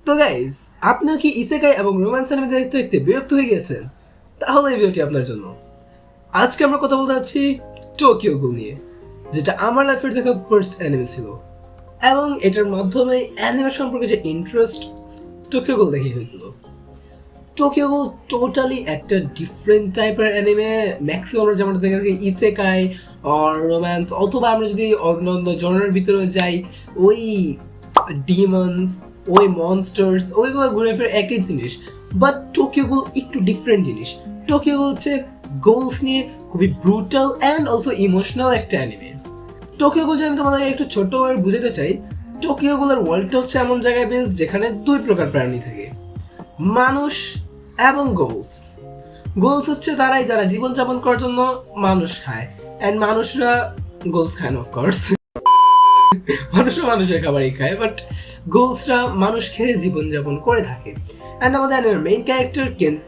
তো গাইজ, আপনিও কি ইসেকাই এবং রোম্যান্স অ্যানিমে দেখতে দেখতে বিরক্ত হয়ে গেছেন? তাহলে এই ভিডিওটি আপনার জন্য। আজকে আমরা কথা বলতে যাচ্ছি টোকিও গhoul নিয়ে, যেটা আমার লাইফের দেখা ফার্স্ট অ্যানিমে ছিল, এবং এটার মাধ্যমে অ্যানিমে সম্পর্কে যে ইন্টারেস্ট টোকিও গhoul দেখে হয়েছিল। টোকিও গhoul টোটালি একটা ডিফারেন্ট টাইপের অ্যানিমে। ম্যাক্সিমাম আমরা যেমন দেখে থাকি ইসেকাই আর রোম্যান্স, অথবা আমরা যদি অন্য জনারের ভিতরে যাই, ওই ডিমন্স, ওই মনস্টার্স, ওইগুলো ঘুরে ফিরে একই জিনিস। বাট টোকিও গhoul একটু ডিফারেন্ট জিনিস। টোকিও গhoul হচ্ছে গোলস নিয়ে খুবই ব্রুটাল অ্যান্ড অলসো ইমোশনাল একটা অ্যানিমে। টোকিও গhoul যদি আমি তোমাদেরকে একটু ছোট করে বুঝাতে চাই, টোকিও গhoulর ওয়ার্ল্ডটা হচ্ছে এমন জায়গায় বেস যেখানে দুই প্রকার প্রাণী থাকে, মানুষ এবং গোলস। গোলস হচ্ছে তারাই যারা জীবনযাপন করার জন্য মানুষ খায়, অ্যান্ড মানুষরা গোলস খায় না, অফকোর্স। মানুষরা মানুষের খাবারই খায়, বাট গোলসরা মানুষ খেয়ে জীবনযাপন করে থাকে। অ্যান্ড আমাদের মেইন ক্যারেক্টার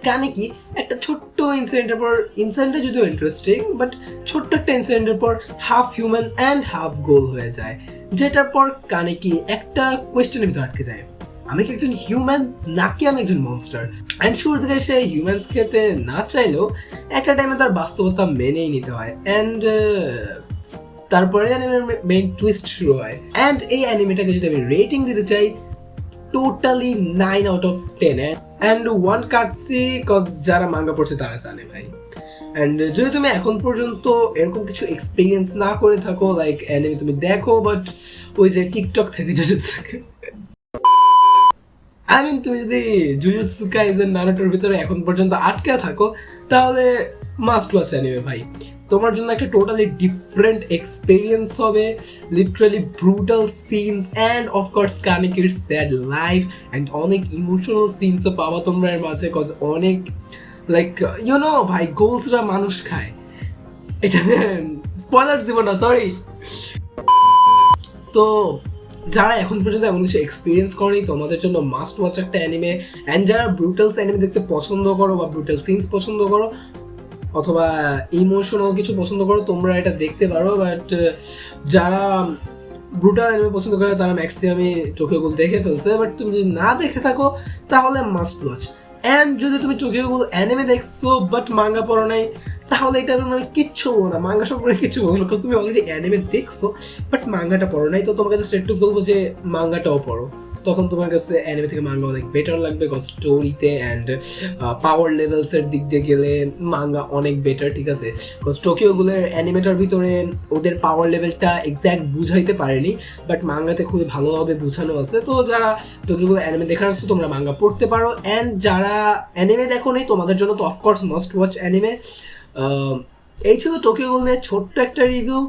কানেকি একটা ছোট্ট ইনসিডেন্টটা যদিও ইন্টারেস্টিং, বাট ছোট্ট একটা ইনসিডেন্টের পর হাফ হিউম্যান অ্যান্ড হাফ গোল হয়ে যায়, যেটার পর কানেকি একটা কোয়েশ্চেনের ভিতরে আটকে যায়, আমি কি একজন হিউম্যান নাকি আমি একজন মনস্টার। অ্যান্ড শুরুর দিকে সে হিউম্যানস খেতে না চাইলেও একটা টাইমে তার বাস্তবতা মেনেই নিতে হয়। অ্যান্ড তারপরে অ্যানিমের মেইন টুইস্ট শুরু হয়। অ্যান্ড এই অ্যানিমেটাকে যদি আমি রেটিং দিতে চাই, টোটালি 9/10। অ্যান্ড ওয়ান কাটসি, কজ যারা মাঙ্গা পড়ছে তারা জানে ভাই। অ্যান্ড যদি তুমি এখন পর্যন্ত এরকম কিছু এক্সপিরিয়েন্স না করে থাকো, লাইক অ্যানিমে তুমি দেখো বাট ওই যে টিকটক থেকে তুমি যদি জুজুৎসু কাইসেন নারুটোর ভিতরে এখন পর্যন্ত আটকে থাকো, তাহলে মাস্ট ওয়াচ অ্যানিমে ভাই। তোমার জন্য একটা টোটালি ডিফারেন্ট এক্সপিরিয়েন্স হবে, literally brutal scenes and of course কানেকির স্যাড লাইফ অ্যান্ড অনেক ইমোশনাল সিনসও পাবা তোমরা এর মাঝে, কজ অনেক লাইক ভাই গোলসরা মানুষ খায়। এটা স্পয়লার দিব না, সরি। তো যারা এখন পর্যন্ত এমন কিছু এক্সপিরিয়েন্স করেনি, তোমাদের জন্য মাস্ট ওয়াচ একটা অ্যানিমে। অ্যান্ড যারা ব্রুটালস অ্যানিমে দেখতে পছন্দ করো বা ব্রুটাল সিনস পছন্দ করো অথবা ইমোশনাল কিছু পছন্দ করো, তোমরা এটা দেখতে পারো। বাট যারা ব্রুটাল অ্যানিমে পছন্দ করে তারা ম্যাক্সিমামই টোকিও গhoul দেখে ফেলছে, বাট তুমি যদি না দেখে থাকো তাহলে মাস্ট ওয়াচ। অ্যান্ড যদি তুমি টোকিও গhoul অ্যানিমে দেখছো বাট মাঙ্গা পড়ো নাই, তাহলে এটা আমি কিচ্ছু বলবো না, মাঙ্গা সম্পর্কে কিছু বলবো না, কারণ তুমি অলরেডি অ্যানিমে দেখছো বাট মাঙ্গাটা পড়ো নাই। তো তোমার কাছে স্ট্রেট টু বলবো যে মাঙ্গাটাও পড়ো, তখন তোমার কাছে অ্যানিমে থেকে মাঙ্গা অনেক বেটার লাগবে। কজ স্টোরিতে অ্যান্ড পাওয়ার লেভেলসের দিক দিয়ে গেলে মাঙ্গা অনেক বেটার, ঠিক আছে। কজ টোকিও গhoulর অ্যানিমেটার ভিতরে ওদের পাওয়ার লেভেলটা এক্স্যাক্ট বুঝাইতে পারেনি, বাট মাঙ্গাতে খুবই ভালোভাবে বোঝানো আছে। তো যারা টোকিও গhoul অ্যানিমে দেখা রাখছো তোমরা মাঙ্গা পড়তে পারো। অ্যান্ড যারা অ্যানিমে দেখো নি তোমাদের জন্য তো অফকোর্স মাস্ট ওয়াচ অ্যানিমে। এই ছিল টোকিও গhoul নিয়ে ছোট্ট একটা রিভিউ।